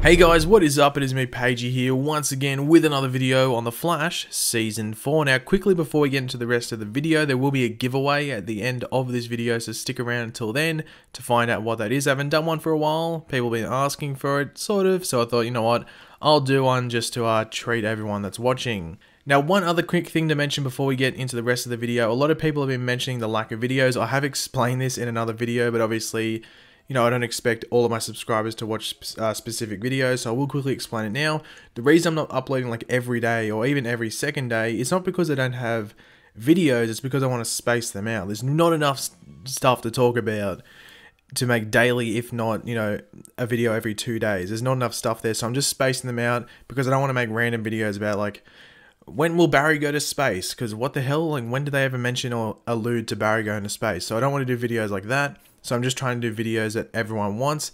Hey guys, what is up? It is me, Pagey here, once again with another video on The Flash Season 4. Now, quickly before we get into the rest of the video, there will be a giveaway at the end of this video, so stick around until then to find out what that is. I haven't done one for a while, people have been asking for it, sort of, so I thought, you know what, I'll do one just to treat everyone that's watching. Now, one other quick thing to mention before we get into the rest of the video, a lot of people have been mentioning the lack of videos. I have explained this in another video, but obviously, you know, I don't expect all of my subscribers to watch specific videos, so I will quickly explain it now. The reason I'm not uploading like every day or even every second day is not because I don't have videos, it's because I want to space them out. There's not enough stuff to talk about to make daily, if not, you know, a video every 2 days. There's not enough stuff there, so I'm just spacing them out because I don't want to make random videos about like, when will Barry go to space? Because what the hell, like when do they ever mention or allude to Barry going to space? So I don't want to do videos like that. So I'm just trying to do videos that everyone wants.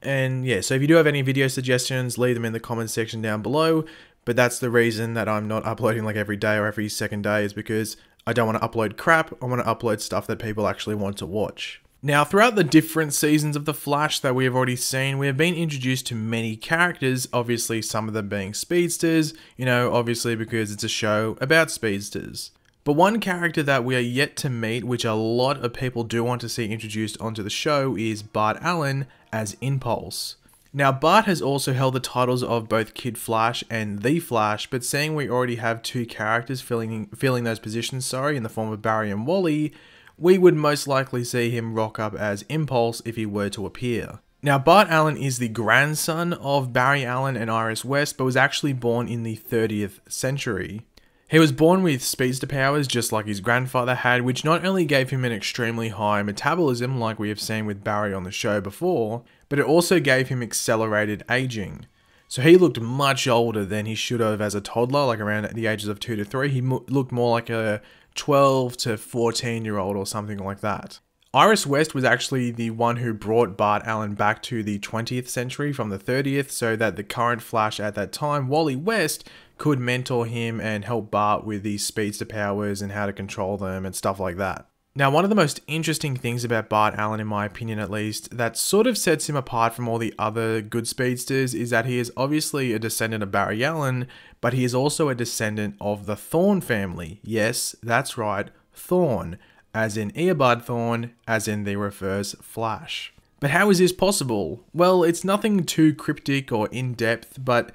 And yeah, so if you do have any video suggestions, leave them in the comments section down below. But that's the reason that I'm not uploading like every day or every second day, is because I don't want to upload crap. I want to upload stuff that people actually want to watch. Now, throughout the different seasons of The Flash that we have already seen, we have been introduced to many characters, obviously some of them being speedsters, you know, obviously because it's a show about speedsters. But one character that we are yet to meet, which a lot of people do want to see introduced onto the show, is Bart Allen as Impulse. Now, Bart has also held the titles of both Kid Flash and The Flash, but seeing we already have two characters filling those positions, in the form of Barry and Wally, we would most likely see him rock up as Impulse if he were to appear. Now, Bart Allen is the grandson of Barry Allen and Iris West, but was actually born in the 30th century. He was born with speedster powers just like his grandfather had, which not only gave him an extremely high metabolism like we have seen with Barry on the show before, but it also gave him accelerated aging. So he looked much older than he should have as a toddler, like around the ages of 2 to 3. He looked more like a 12 to 14-year-old or something like that. Iris West was actually the one who brought Bart Allen back to the 20th century from the 30th, so that the current Flash at that time, Wally West, could mentor him and help Bart with these speedster powers and how to control them and stuff like that. Now, one of the most interesting things about Bart Allen, in my opinion at least, that sort of sets him apart from all the other good speedsters is that he is obviously a descendant of Barry Allen, but he is also a descendant of the Thorne family. Yes, that's right, Thorne, as in Eobard Thawne, as in the Reverse Flash. But how is this possible? Well, it's nothing too cryptic or in-depth, but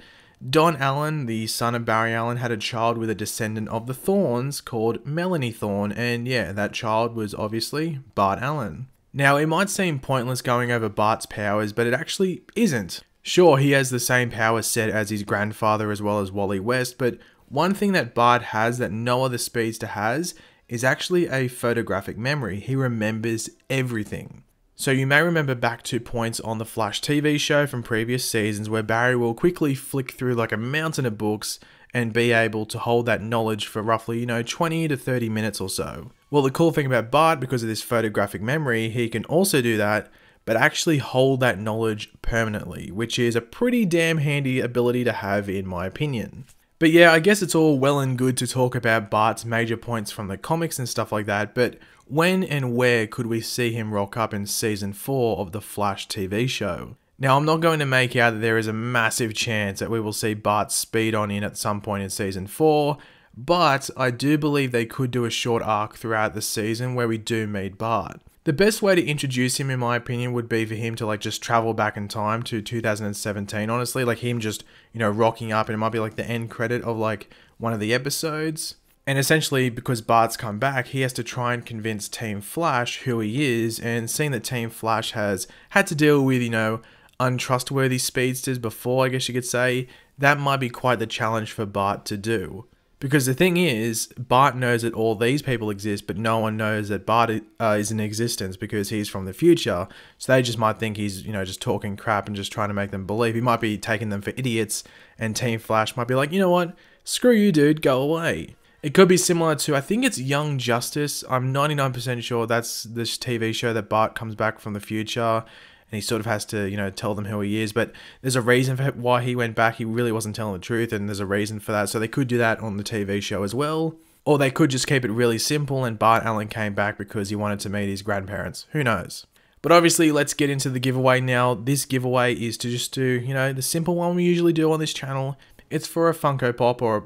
Don Allen, the son of Barry Allen, had a child with a descendant of the Thornes called Melanie Thorne, and yeah, that child was obviously Bart Allen. Now, it might seem pointless going over Bart's powers, but it actually isn't. Sure, he has the same power set as his grandfather as well as Wally West, but one thing that Bart has that no other speedster has is actually a photographic memory. He remembers everything. So you may remember back to points on the Flash TV show from previous seasons where Barry will quickly flick through like a mountain of books and be able to hold that knowledge for roughly, you know, 20 to 30 minutes or so. Well, the cool thing about Bart, because of this photographic memory, he can also do that, but actually hold that knowledge permanently, which is a pretty damn handy ability to have in my opinion. But yeah, I guess it's all well and good to talk about Bart's major points from the comics and stuff like that, but when and where could we see him rock up in Season 4 of the Flash TV show? Now, I'm not going to make out that there is a massive chance that we will see Bart speed on in at some point in Season 4, but I do believe they could do a short arc throughout the season where we do meet Bart. The best way to introduce him, in my opinion, would be for him to like just travel back in time to 2017, honestly, like him just, you know, rocking up, and it might be like the end credit of like one of the episodes. And essentially, because Bart's come back, he has to try and convince Team Flash who he is, and seeing that Team Flash has had to deal with, you know, untrustworthy speedsters before, I guess you could say, that might be quite the challenge for Bart to do. Because the thing is, Bart knows that all these people exist, but no one knows that Bart is in existence because he's from the future. So they just might think he's, you know, just talking crap and just trying to make them believe. He might be taking them for idiots, and Team Flash might be like, you know what, screw you dude, go away. It could be similar to, I think it's Young Justice. I'm 99% sure that's this TV show that Bart comes back from the future and he sort of has to, you know, tell them who he is. But there's a reason for why he went back. He really wasn't telling the truth, and there's a reason for that. So they could do that on the TV show as well. Or they could just keep it really simple and Bart Allen came back because he wanted to meet his grandparents. Who knows? But obviously, let's get into the giveaway now. This giveaway is to just do, you know, the simple one we usually do on this channel. It's for a Funko Pop or a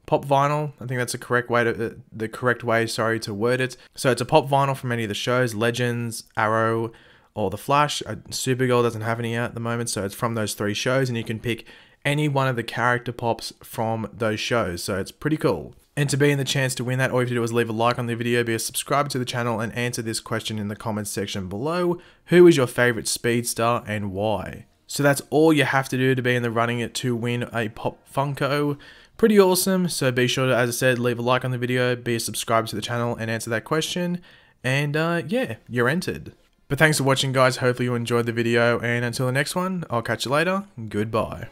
pop vinyl. I think that's the correct way to word it. So it's a pop vinyl from any of the shows, Legends, Arrow, or The Flash. Supergirl doesn't have any at the moment, so it's from those 3 shows, and you can pick any one of the character pops from those shows. So it's pretty cool. And to be in the chance to win that, all you have to do is leave a like on the video, be a subscriber to the channel, and answer this question in the comments section below. Who is your favorite speed star and why? So that's all you have to do to be in the running to win a Pop Funko. Pretty awesome. So be sure to, as I said, leave a like on the video, be a subscriber to the channel, and answer that question. And yeah, you're entered. But thanks for watching, guys. Hopefully you enjoyed the video, and until the next one, I'll catch you later. Goodbye.